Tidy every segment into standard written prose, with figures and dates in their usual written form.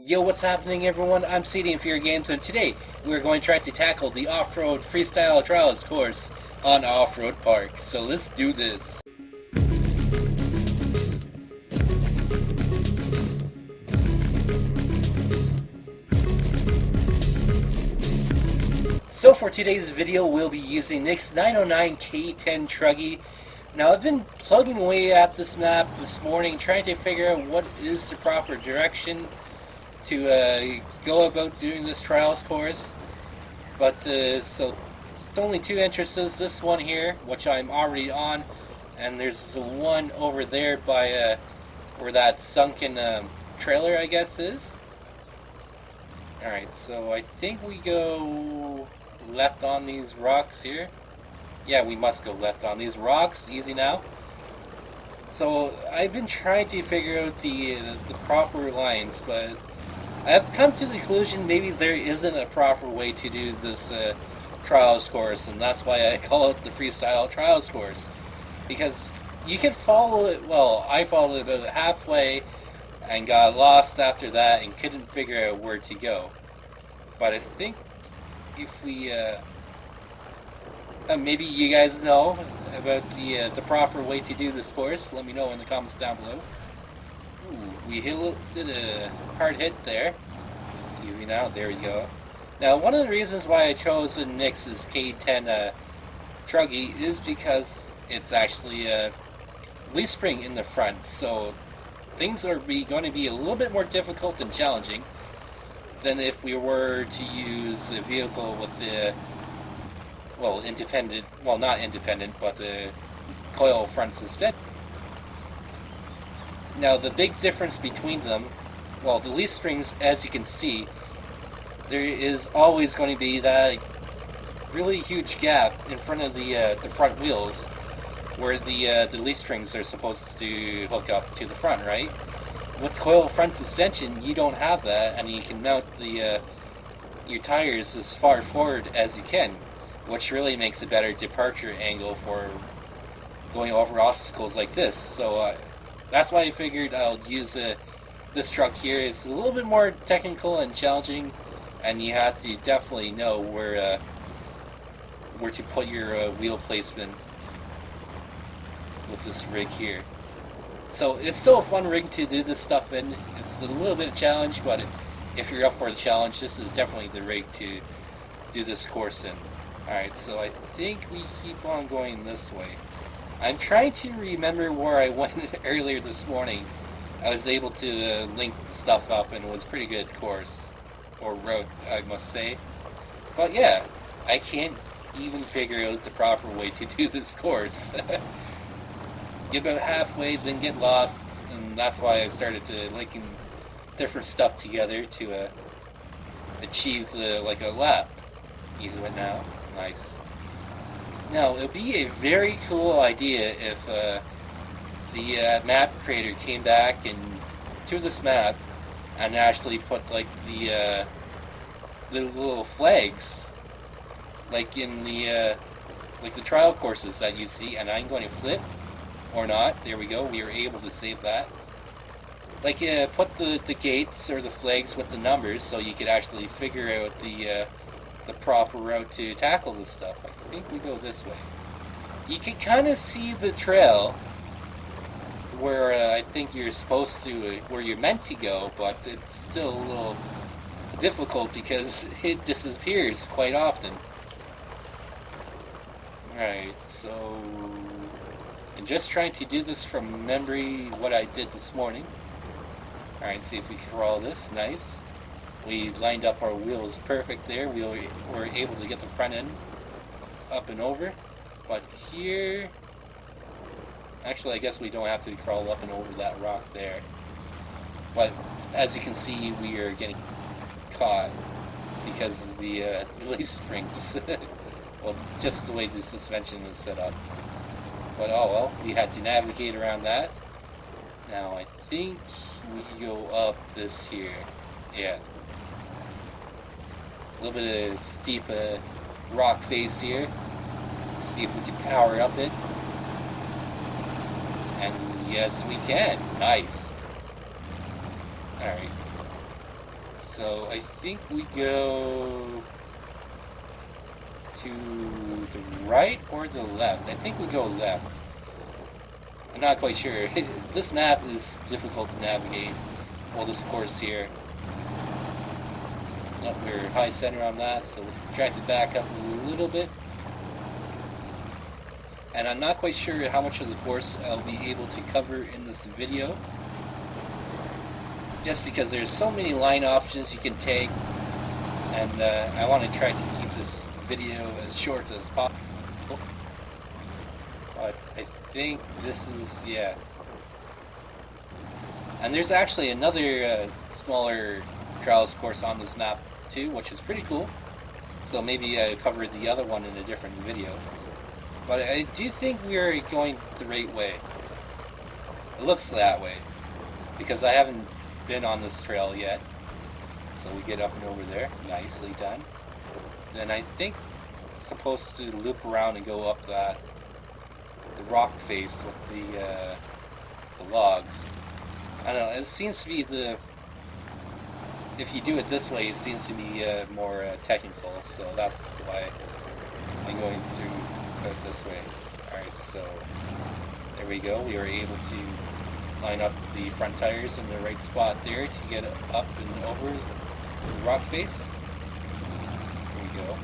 Yo, what's happening everyone? I'm CDMFury Games and today we're going to try to tackle the Off-Road Freestyle Trials course on Offroad Park. So let's do this. So for today's video we'll be using Nick's 909 K10 Truggy. Now I've been plugging away at this map this morning trying to figure out what is the proper direction to go about doing this trials course, but so it's only two entrances. This one here, which I'm already on, and there's the one over there by where that sunken trailer I guess is. Alright, so I think we go left on these rocks here. Yeah, we must go left on these rocks. Easy now. So I've been trying to figure out the proper lines, but I've come to the conclusion maybe there isn't a proper way to do this trials course, and that's why I call it the Freestyle Trials course. Because you can follow it, well, I followed it about halfway and got lost after that and couldn't figure out where to go. But I think if we, maybe you guys know about the proper way to do this course, let me know in the comments down below. Ooh, we did a hard hit there. Easy now, there we go. Now, one of the reasons why I chose Nick's K10 Truggy is because it's actually a leaf spring in the front, so things are going to be a little bit more difficult and challenging than if we were to use a vehicle with the, well, independent, well, not independent, but the coil front suspension. Now, the big difference between them, well, the leaf springs, as you can see, there is always going to be that really huge gap in front of the front wheels where the leaf springs are supposed to hook up to the front, right? With coil front suspension, you don't have that, and you can mount the your tires as far forward as you can, which really makes a better departure angle for going over obstacles like this. So that's why I figured I'll use this truck here. It's a little bit more technical and challenging, and you have to definitely know where to put your wheel placement with this rig here. So it's still a fun rig to do this stuff in. It's a little bit of a challenge, but if you're up for the challenge, this is definitely the rig to do this course in. Alright, so I think we keep on going this way. I'm trying to remember where I went earlier this morning. I was able to link stuff up, and it was a pretty good course, or route, I must say. But yeah, I can't even figure out the proper way to do this course. Get about halfway, then get lost, and that's why I started to linking different stuff together to achieve like a lap. Easy one now, nice. Now, it would be a very cool idea if the map creator came back and to this map and actually put like the little flags, like in the trial courses that you see. And I'm going to flip or not. There we go. We were able to save that. Like put the gates or the flags with the numbers so you could actually figure out the proper route to tackle this stuff. I think we go this way. You can kind of see the trail where I think you're supposed to, where you're meant to go, but it's still a little difficult because it disappears quite often. Alright, so I'm just trying to do this from memory, what I did this morning. Alright, see if we can crawl this. Nice. We lined up our wheels perfect there. We were able to get the front end up and over. But here, actually I guess we don't have to crawl up and over that rock there. But as you can see, we are getting caught because of the leaf springs. Well, just the way the suspension is set up. But oh well, we had to navigate around that. Now I think we go up this here. Yeah. A little bit of steep rock face here. Let's see if we can power up it. And yes, we can. Nice. Alright. so I think we go to the right or the left. I think we go left. I'm not quite sure. This map is difficult to navigate. Well, this course here. Oh, we're high center on that, so we'll drag it back up a little bit. And I'm not quite sure how much of the course I'll be able to cover in this video. Just because there's so many line options you can take. And I want to try to keep this video as short as possible. But I think this is, yeah. And there's actually another smaller trials course on this map too, which is pretty cool. So maybe I cover the other one in a different video. But I do think we are going the right way. It looks that way. Because I haven't been on this trail yet. So we get up and over there. Nicely done. Then I think it's supposed to loop around and go up the rock face with the logs. I don't know, it seems to be if you do it this way, it seems to be more technical, so that's why I'm going through it this way. Alright, so there we go. We were able to line up the front tires in the right spot there to get up and over the rock face. There we go.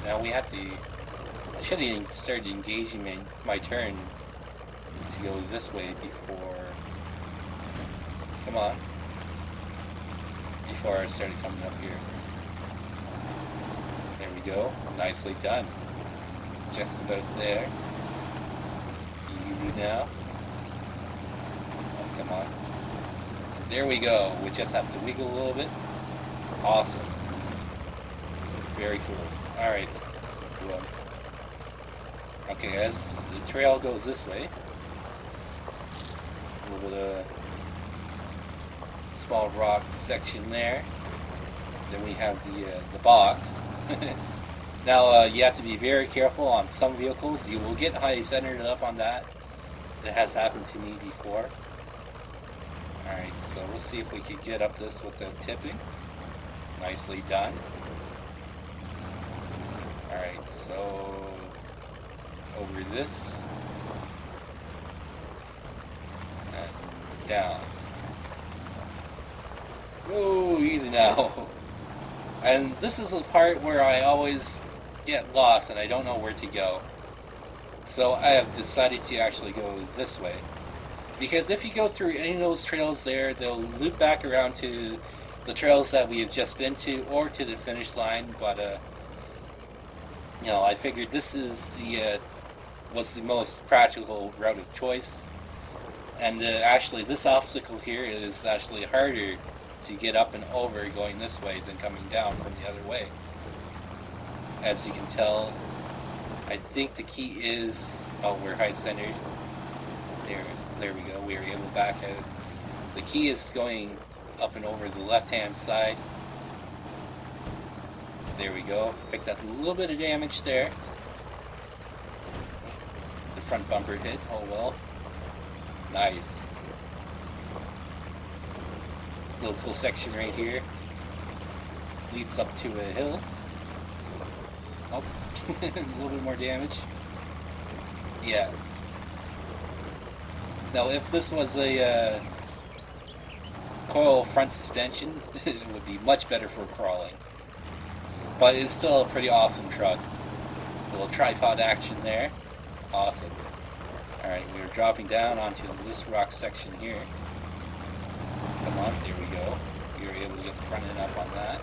Now we have to, I should have started engaging my turn to go this way before, come on, before I started coming up here. There we go. Nicely done. Just about there. Easy now. Oh, come on. There we go. We just have to wiggle a little bit. Awesome. Very cool. Alright. Okay, as the trail goes this way, a little bit of small rock section there. Then we have the box. Now you have to be very careful on some vehicles. You will get high centered up on that. It has happened to me before. Alright, so we'll see if we can get up this without tipping. Nicely done. Alright, so over this and down. Oh, easy now. And this is the part where I always get lost and I don't know where to go. So I have decided to actually go this way. Because if you go through any of those trails there, they'll loop back around to the trails that we have just been to or to the finish line. But you know, I figured this is was the most practical route of choice. And actually this obstacle here is actually harder to get up and over going this way than coming down from the other way. As you can tell, I think the key is, oh, we're high centered. There we go. We were able to back out. The key is going up and over the left-hand side. There we go. Picked up a little bit of damage there. The front bumper hit. Oh well. Nice. Little cool section right here. Leads up to a hill. Oh, a little bit more damage. Yeah. Now, if this was a coil front suspension, it would be much better for crawling. But it's still a pretty awesome truck. A little tripod action there. Awesome. Alright, we were dropping down onto this rock section here. Come on, there we go. We were able to get the front end up on that.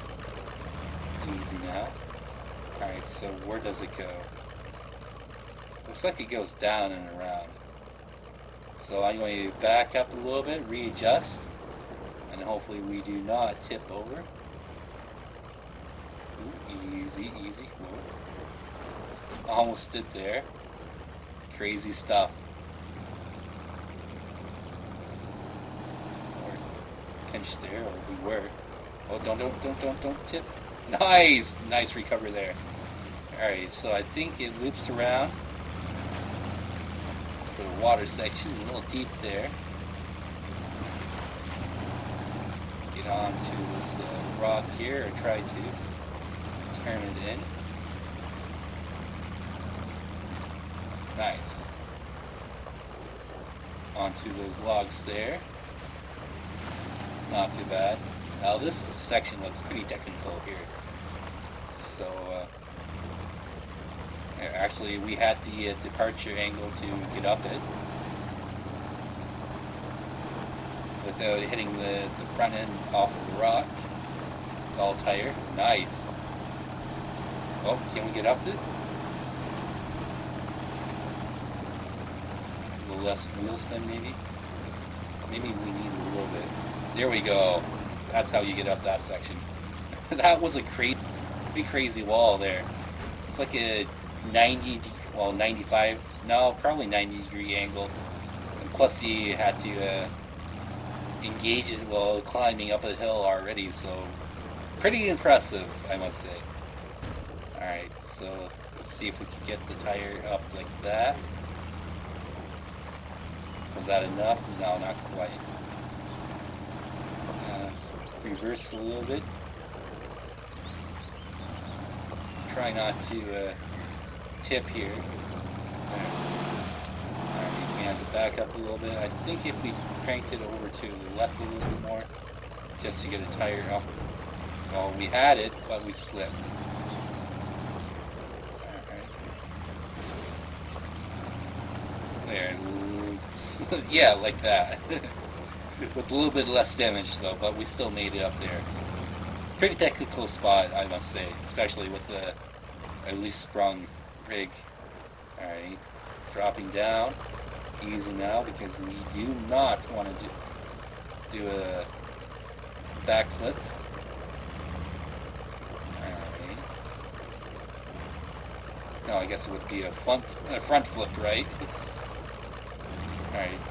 Easy now. Alright, so where does it go? Looks like it goes down and around. So I'm going to back up a little bit, readjust, and hopefully we do not tip over. Ooh, easy, easy. Whoa. Almost did there. Crazy stuff. Or pinched there, or we were. Oh, don't tip. Nice! Nice recover there. Alright, so I think it loops around. For the water section, a little deep there. Get on to this rock here, or try to turn it in. Nice. Onto those logs there. Not too bad. Now this section looks pretty technical here. So, actually we had the departure angle to get up it without hitting the front end off of the rock. It's all tire. Nice. Oh, can we get up it? A little less wheel spin maybe? Maybe we need a little bit. There we go. That's how you get up that section. That was a pretty crazy wall there. It's like a 95, no, probably 90-degree angle. And plus you had to engage it while climbing up a hill already, so pretty impressive, I must say. Alright, so let's see if we can get the tire up like that. Was that enough? No, not quite. Reverse a little bit. Try not to tip here. Alright, we have to back up a little bit. I think if we cranked it over to the left a little bit more, just to get a tire up. Well, we had it, but we slipped. Alright. There. Yeah, like that. With a little bit less damage though, but we still made it up there. Pretty technical spot, I must say, especially with the at least sprung rig. Alright, dropping down. Easy now, because we do not want to do a backflip. Alright. No, I guess it would be a front flip, right? Alright.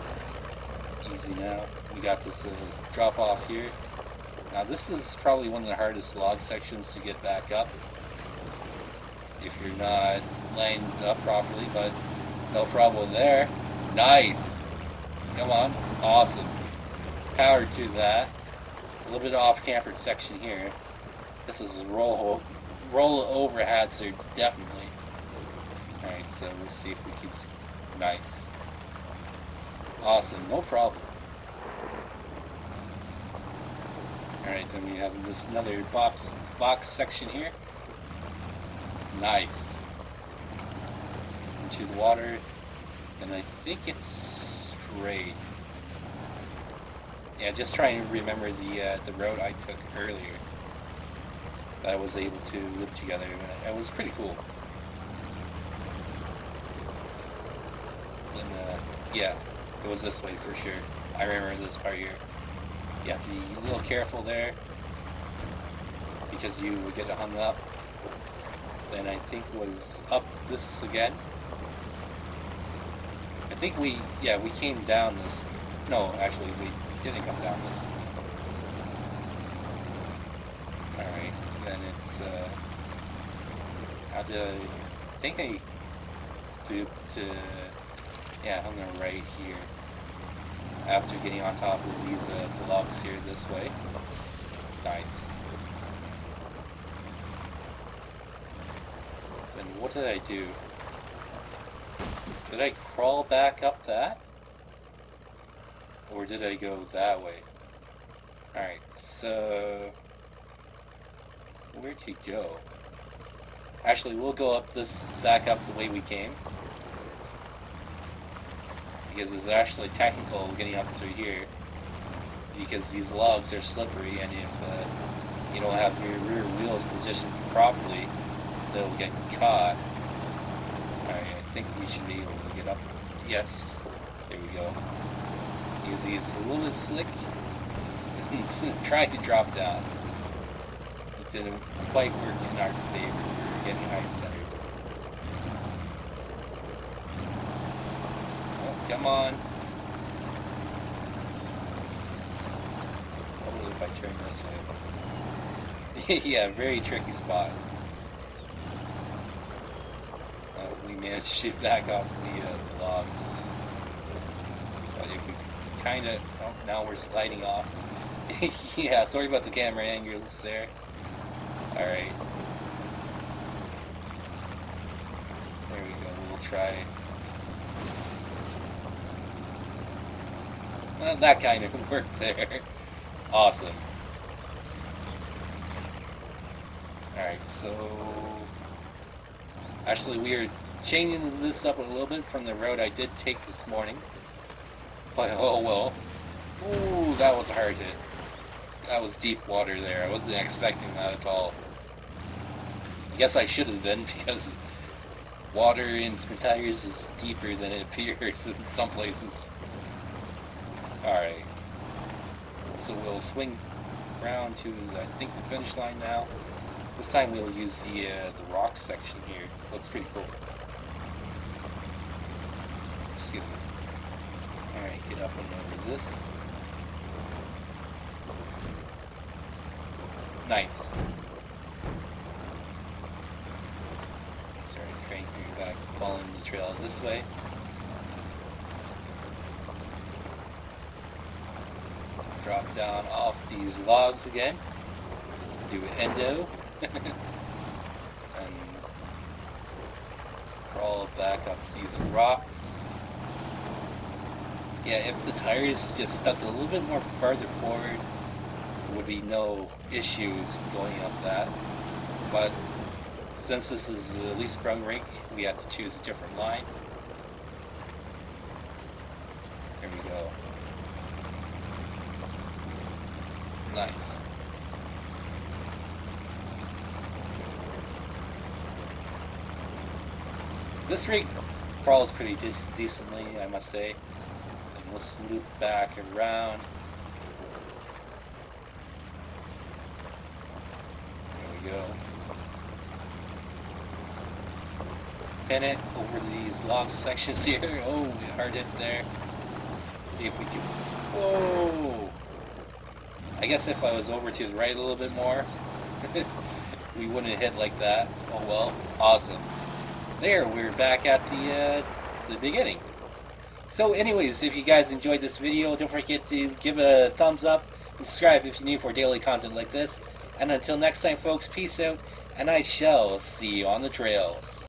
Easy now. We got this drop off here. Now this is probably one of the hardest log sections to get back up if you're not lined up properly, but no problem there. Nice. Come on. Awesome. Power to that. A little bit of off-cambered section here. This is a roll over hazard, definitely. Alright, so let's see if we can... Nice. Awesome. No problem. Alright, then we have this another box section here. Nice. Into the water, and I think it's straight. Yeah, just trying to remember the route I took earlier that I was able to loop together. It was pretty cool. Then, yeah, it was this way for sure. I remember this part here. You have to be a little careful there because you would get hung up. Then I think was up this again. I think we came down this. No, actually we didn't come down this. Alright, then it's I think I looped hung it right here. After getting on top of these logs here this way. Nice. Then what did I do? Did I crawl back up that? Or did I go that way? Alright, so... where'd you go? Actually, we'll go up back up the way we came. Because it's actually technical getting up through here, because these logs are slippery, and if you don't have your rear wheels positioned properly, they'll get caught. Alright, I think we should be able to get up. Yes, there we go. Easy, it's a little bit slick. Try to drop down. It didn't quite work in our favor. We were getting high centered. Come on. Probably if I turn this way. Yeah, very tricky spot. We managed to back off the logs. But if we kind of... Oh, now we're sliding off. Yeah, sorry about the camera angles there. Alright. There we go, we'll try. Well, that kind of worked there. Awesome. Alright, so... Actually, we are changing this up a little bit from the road I did take this morning. But, oh well. Ooh, that was a hard hit. That was deep water there. I wasn't expecting that at all. I guess I should have been, because water in Spintires is deeper than it appears in some places. Alright. So we'll swing around to, I think, the finish line now. This time we'll use the rock section here. Looks pretty cool. Excuse me. Alright, get up and over this. Nice. Sorry, cranking back, following the trail this way. Drop down off these logs again. Do an endo. And crawl back up these rocks. Yeah, if the tires just stuck a little bit more farther forward, there would be no issues going up that. But since this is a leaf sprung rink, we have to choose a different line. There we go. Nice. This rig crawls pretty decently, I must say. And let's loop back around. There we go. Pin it over these log sections here. Oh, hard hit there. See if we can... Whoa! I guess if I was over to the right a little bit more, we wouldn't have hit like that. Oh well, awesome. There, we're back at the beginning. So anyways, if you guys enjoyed this video, don't forget to give it a thumbs up and subscribe if you're new for daily content like this. And until next time folks, peace out, and I shall see you on the trails.